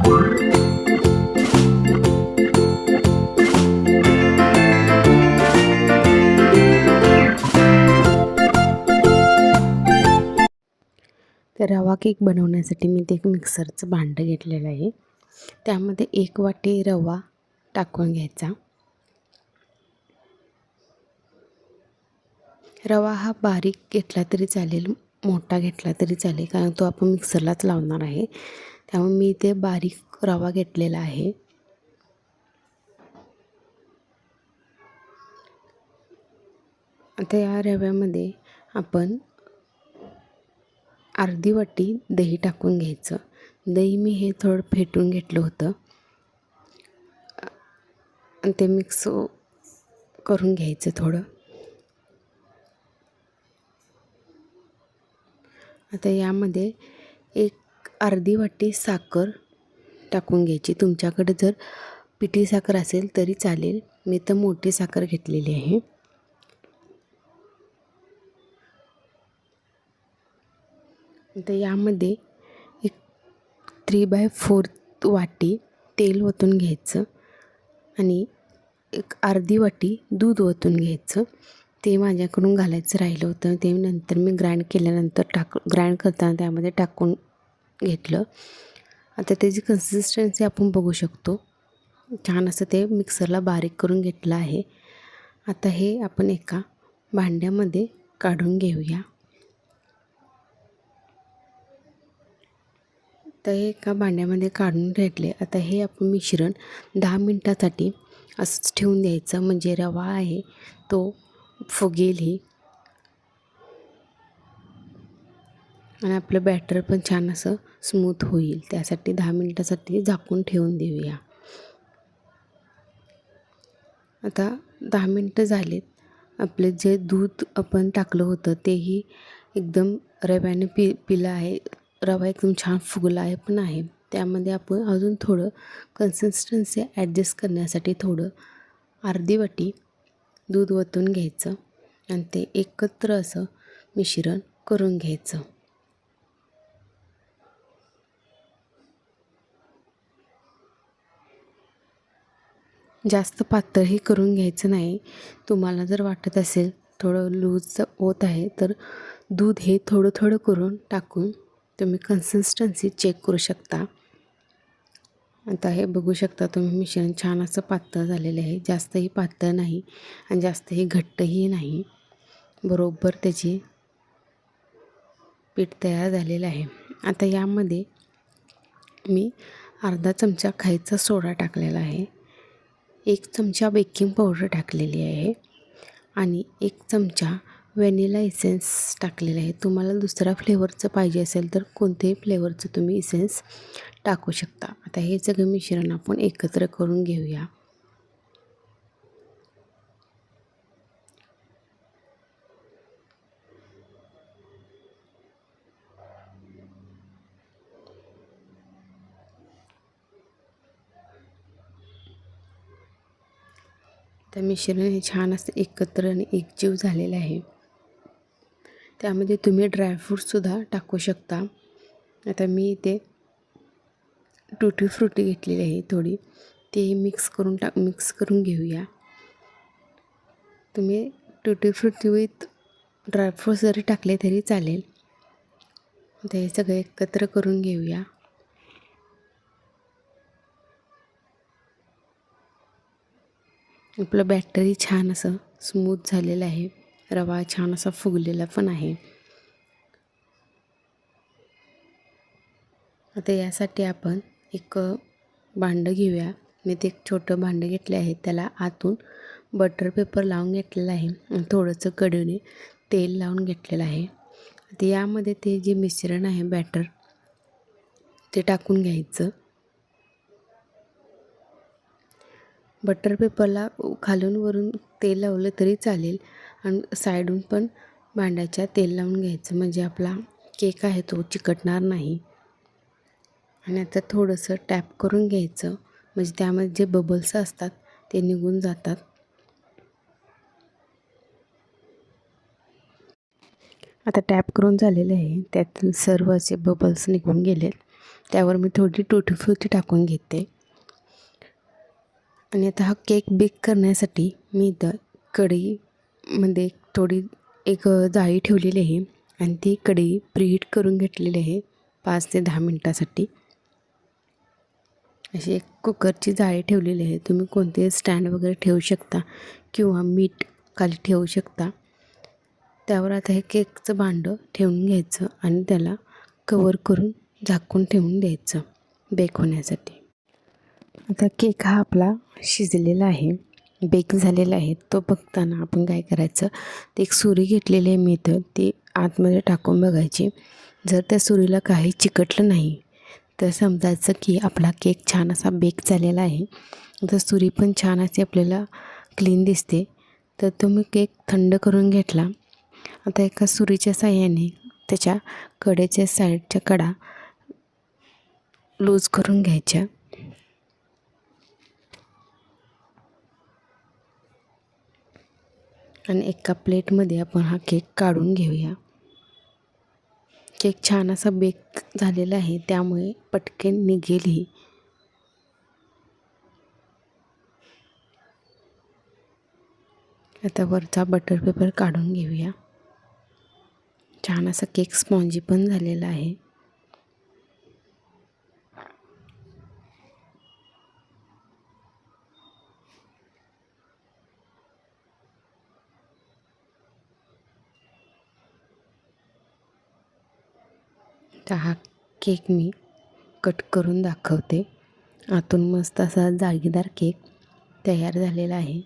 तर रवा केक बनवण्यासाठी मी ते एक मिक्सरचं भांडं घेतलेलं आहे. त्यामध्ये 1 वाटी रवा टाकून घ्यायचा. रवा हा बारीक घेतला तरी चालेल, मोठा घेतला तरी चालेल, कारण तो आपण मिक्सरलाच लावणार आहे. त्यामुळे मी ते बारीक रवा घेतलेला आहे. आता या रव्यामध्ये आपण अर्धी वाटी दही टाकून घ्यायचं. दही मी हे थोडं फेटून घेतलं होतं आणि ते मिक्स करून घ्यायचं थोडं. आता यामध्ये अर्धी वाटी साखर टाकून घ्यायची. तुमच्याकडे जर पिठी साखर असेल तरी चालेल, मी तर मोठी साखर घेतलेली आहे. आता यामध्ये 3/4 वाटी तेल ओतून घ्यायचं आणि अर्धी वाटी दूध ओतून घ्यायचं. ते माझ्याकडून घालायचं राहिलं होतं, ते नंतर मी ग्राइंड केल्यानंतर ग्राइंड करताना त्यामध्ये टाकून घेतलं. आता त्याची कन्सिस्टन्सी आपण बघू शकतो. छान असं ते मिक्सरला बारीक करून घेतलं आहे. आता हे आपण एका भांड्यामध्ये काढून घेऊया. तर हे एका भांड्यामध्ये काढून घेतले. आता हे आपण मिश्रण 10 मिनटासाठी असंच ठेवून द्यायचं, म्हणजे रवा आहे तो फुगेलही आणि आपलं बॅटर पण छान असं स्मूथ होईल. त्यासाठी 10 मिनटासाठी झाकून ठेवून देऊया. आता 10 मिनटं झालेत. आपले जे दूध आपण टाकलं होतं तेही एकदम रव्याने पिलं आहे. रवा एकदम छान फुगला आहे पण आहे. त्यामध्ये आपण अजून थोडं कन्सिस्टन्सी ॲडजस्ट करण्यासाठी थोडं अर्धी वाटी दूध ओतून घ्यायचं आणि ते एकत्र असं मिश्रण करून घ्यायचं. जास्त पातळही करून घ्यायचं नाही. तुम्हाला जर वाटत असेल थोडं लूज होत आहे तर दूध हे थोडं थोडं करून टाकून तुम्ही कन्सिस्टन्सी चेक करू शकता. आता हे बघू शकता तुम्ही, मिश्रण छान असं पातळ झालेलं आहे. जास्तही पातळ नाही आणि जास्तही घट्टही नाही, बरोबर त्याची पीठ तयार झालेलं आहे. आता यामध्ये मी अर्धा चमचा खायचा सोडा टाकलेला आहे, 1 चमचा बेकिंग पावडर टाकलेली आहे आणि 1 चमचा व्हॅनिला इसेन्स टाकलेला आहे. तुम्हाला दुसरा फ्लेवरचं पाहिजे असेल तर कोणत्याही फ्लेवरचं तुम्ही इसेन्स टाकू शकता. आता हे सगळं मिश्रण आपण एकत्र करून घेऊया. तर मिश्रण हे छान असं एकत्र आणि एकजीव झालेलं आहे. त्यामध्ये तुम्ही ड्रायफ्रूटसुद्धा टाकू शकता. आता मी इथे टुटी फ्रुटी घेतलेली आहे थोडी, ते मिक्स करून घेऊया. तुम्ही टुटी फ्रुटी विथ ड्रायफ्रूट्स जरी टाकले तरी चालेल. आता हे सगळं एकत्र करून घेऊया. आपलं बॅटरी छान असं स्मूथ झालेलं आहे. रवा छान असा फुगलेला पण आहे. आता यासाठी आपण एक भांडं घेऊया. मी ते एक छोटं भांडं घेतलं आहे. त्याला आतून बटर पेपर लावून घेतलेलं आहे आणि थोडंसं कडेने तेल लावून घेतलेलं आहे. आता यामध्ये ते जे मिश्रण आहे बॅटर ते टाकून घ्यायचं. बटर पेपरला खालून वरून तेल लावलं तरी चालेल आणि साईडून पण भांड्याच्या तेल लावून घ्यायचं, म्हणजे आपला केक आहे तो चिकटणार नाही. आणि आता थोडंसं टॅप करून घ्यायचं, म्हणजे त्यामध्ये जे बबल्स असतात ते निघून जातात. आता टॅप करून झालेले आहे, त्यातील सर्व असे बबल्स निघून गेलेत. त्यावर मी थोडी टुटी फ्रुटी टाकून घेते. आणि आता हा केक बेक करण्यासाठी मी इथं कढईमध्ये थोडी एक जाळी ठेवलेली आहे आणि ती कढई प्रीहीट करून घेतलेली आहे 5 ते 10 मिनटासाठी. अशी एक कुकरची जाळी ठेवलेली आहे. तुम्ही कोणतेही स्टँड वगैरे ठेवू शकता किंवा मीठ खाली ठेवू शकता. त्यावर आता हे केकचं भांडं ठेवून घ्यायचं आणि त्याला कवर करून झाकून ठेवून द्यायचं बेक होण्यासाठी. आता केक हा आपला शिजलेला आहे, बेक झालेला आहे. तो बघताना आपण काय करायचं, ते एक सुरी घेतलेली आहे मी इथं, ती आतमध्ये टाकून बघायची. जर त्या सुरीला काही चिकटलं नाही तर समजायचं की आपला केक छान असा बेक झालेला आहे. तर सुरी पण छान अशी आपल्याला क्लीन दिसते. तर तो मी केक थंड करून घेतला. आता एका सुरीच्या साहाय्याने त्याच्या कडेच्या साईडच्या कडा लूज करून घ्यायच्या. आणि एका प्लेटमध्ये आपण हा केक काढून घेऊया. केक छान असा बेक झालेला आहे, त्यामुळे पटकन निघेलही. आता वरचा बटर पेपर काढून घेऊया. छान असा केक स्पॉन्जी पण झालेला आहे. तर हा केक मी कट करून दाखवते. आतून मस्त असा जाळीदार केक तयार झालेला आहे.